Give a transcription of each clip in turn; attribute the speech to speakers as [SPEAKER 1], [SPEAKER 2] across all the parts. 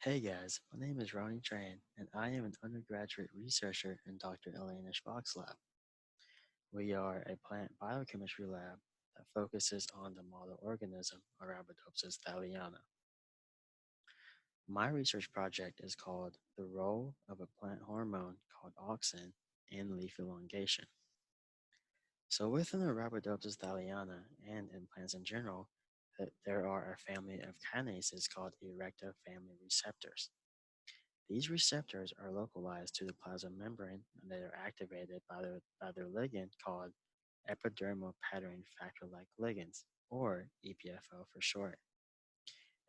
[SPEAKER 1] Hey guys, my name is Ronnie Tran, and I am an undergraduate researcher in Dr. Elena Schbach's lab. We are a plant biochemistry lab that focuses on the model organism Arabidopsis thaliana. My research project is called The Role of a Plant Hormone called Auxin in Leaf Elongation. So within Arabidopsis thaliana and in plants in general, there are a family of kinases called erecta family receptors. These receptors are localized to the plasma membrane and they are activated by their ligand called epidermal patterning factor-like ligands, or EPFL for short.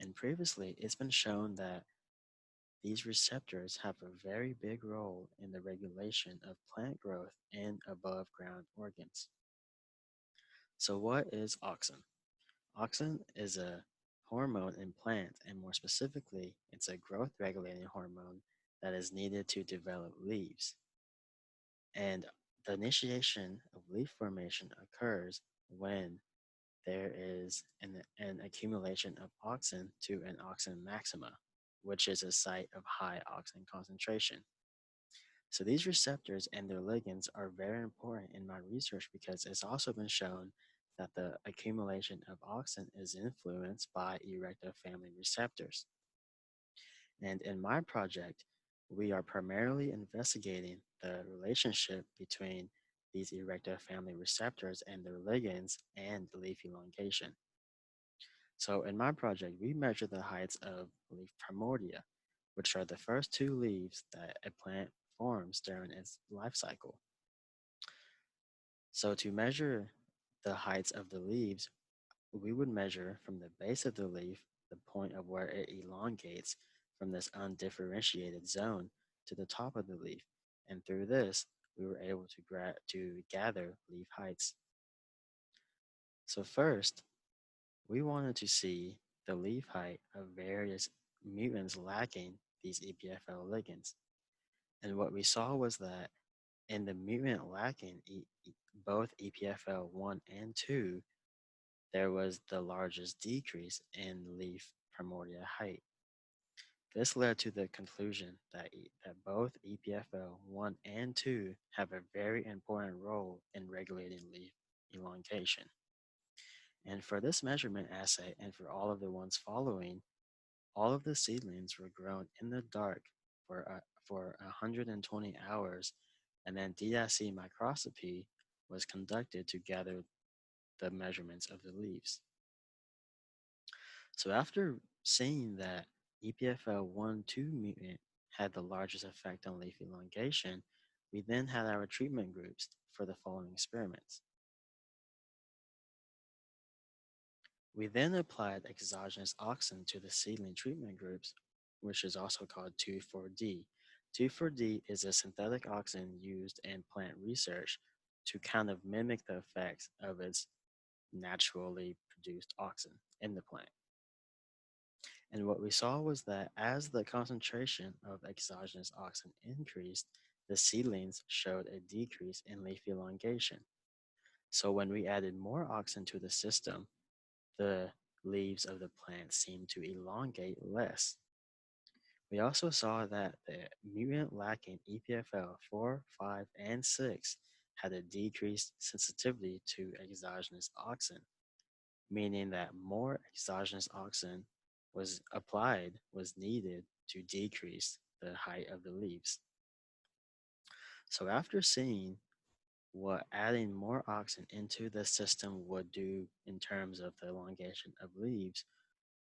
[SPEAKER 1] And previously, it's been shown that these receptors have a very big role in the regulation of plant growth in above ground organs. So, what is auxin? Auxin is a hormone in plants, and more specifically, it's a growth regulating hormone that is needed to develop leaves. And the initiation of leaf formation occurs when there is an accumulation of auxin to an auxin maxima, which is a site of high auxin concentration. So these receptors and their ligands are very important in my research because it's also been shown that the accumulation of auxin is influenced by erecta family receptors. And in my project, we are primarily investigating the relationship between these erecta family receptors and their ligands and leaf elongation. So in my project, we measure the heights of leaf primordia, which are the first two leaves that a plant forms during its life cycle. So to measure the heights of the leaves, we would measure from the base of the leaf the point of where it elongates from this undifferentiated zone to the top of the leaf. And through this, we were able to gather leaf heights. So first, we wanted to see the leaf height of various mutants lacking these EPFL ligands. And what we saw was that in the mutant lacking both EPFL 1 and 2, there was the largest decrease in leaf primordia height. This led to the conclusion that both EPFL 1 and 2 have a very important role in regulating leaf elongation. And for this measurement assay and for all of the ones following, all of the seedlings were grown in the dark for 120 hours, and then DIC microscopy was conducted to gather the measurements of the leaves. So after seeing that EPFL 1-2 mutant had the largest effect on leaf elongation, we then had our treatment groups for the following experiments. We then applied exogenous auxin to the seedling treatment groups, which is also called 2,4-D. 2,4-D is a synthetic auxin used in plant research to kind of mimic the effects of its naturally produced auxin in the plant. And what we saw was that as the concentration of exogenous auxin increased, the seedlings showed a decrease in leaf elongation. So when we added more auxin to the system, the leaves of the plant seemed to elongate less. We also saw that the mutant lacking EPFL 4, 5, and 6 had a decreased sensitivity to exogenous auxin, meaning that more exogenous auxin was needed to decrease the height of the leaves. So after seeing what adding more auxin into the system would do in terms of the elongation of leaves,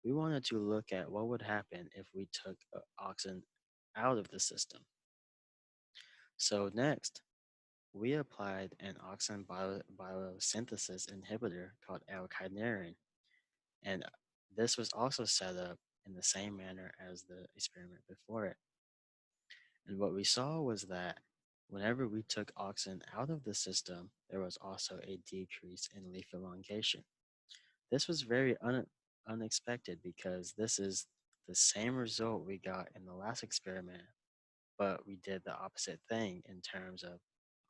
[SPEAKER 1] we wanted to look at what would happen if we took auxin out of the system. So next, we applied an auxin biosynthesis inhibitor called L-kynurenine, and this was also set up in the same manner as the experiment before it. And what we saw was that whenever we took auxin out of the system, there was also a decrease in leaf elongation. This was very unexpected because this is the same result we got in the last experiment, but we did the opposite thing in terms of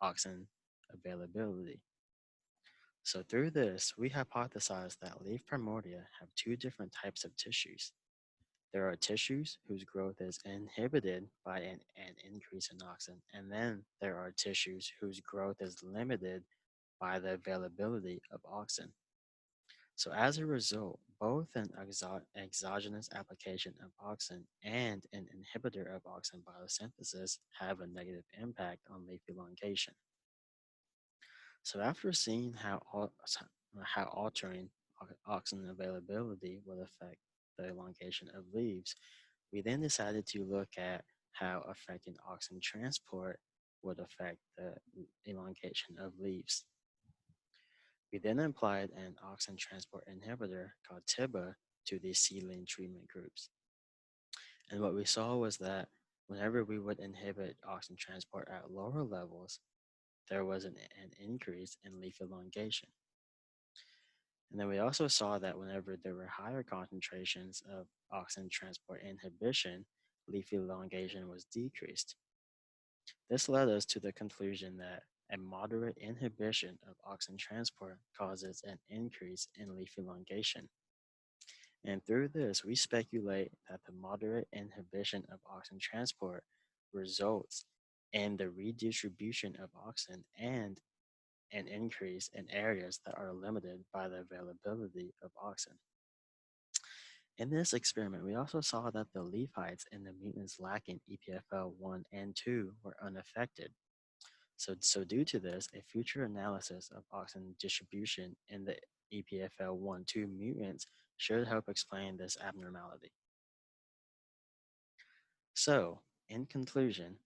[SPEAKER 1] auxin availability. So through this, we hypothesized that leaf primordia have two different types of tissues. There are tissues whose growth is inhibited by an increase in auxin, and then there are tissues whose growth is limited by the availability of auxin. So, as a result, both an exogenous application of auxin and an inhibitor of auxin biosynthesis have a negative impact on leaf elongation. So, after seeing how altering auxin availability would affect the elongation of leaves, we then decided to look at how affecting auxin transport would affect the elongation of leaves. We then applied an auxin transport inhibitor called TIBA to these seedling treatment groups. And what we saw was that whenever we would inhibit auxin transport at lower levels, there was an increase in leaf elongation. And then we also saw that whenever there were higher concentrations of auxin transport inhibition, leaf elongation was decreased. This led us to the conclusion that a moderate inhibition of auxin transport causes an increase in leaf elongation. And through this, we speculate that the moderate inhibition of auxin transport results in the redistribution of auxin and an increase in areas that are limited by the availability of auxin. In this experiment, we also saw that the leaf heights in the mutants lacking EPFL1 and 2 were unaffected. So due to this, a future analysis of auxin distribution in the EPFL1-2 mutants should help explain this abnormality. So, in conclusion,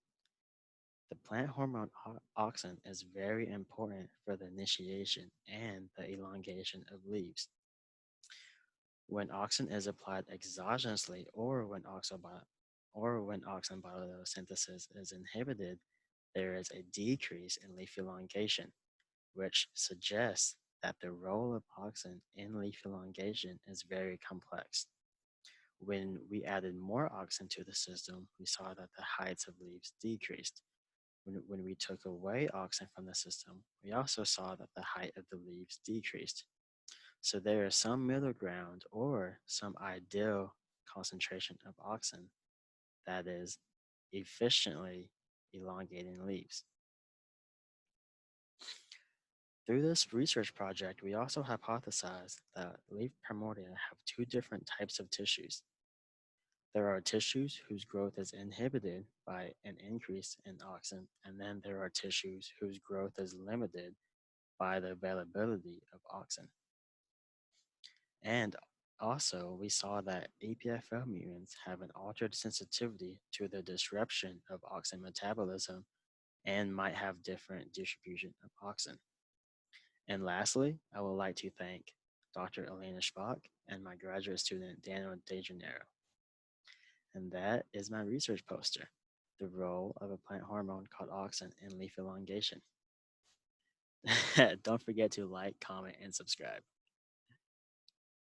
[SPEAKER 1] the plant hormone auxin is very important for the initiation and the elongation of leaves. When auxin is applied exogenously or when auxin biosynthesis is inhibited, there is a decrease in leaf elongation, which suggests that the role of auxin in leaf elongation is very complex. When we added more auxin to the system, we saw that the heights of leaves decreased. When we took away auxin from the system, we also saw that the height of the leaves decreased. So there is some middle ground or some ideal concentration of auxin that is efficiently elongating leaves. Through this research project, we also hypothesized that leaf primordia have two different types of tissues. There are tissues whose growth is inhibited by an increase in auxin, and then there are tissues whose growth is limited by the availability of auxin. And also, we saw that APFL mutants have an altered sensitivity to the disruption of auxin metabolism and might have different distribution of auxin. And lastly, I would like to thank Dr. Elena Schbach and my graduate student Daniel De Janeiro. And that is my research poster, the role of a plant hormone called auxin in leaf elongation. Don't forget to like, comment, and subscribe.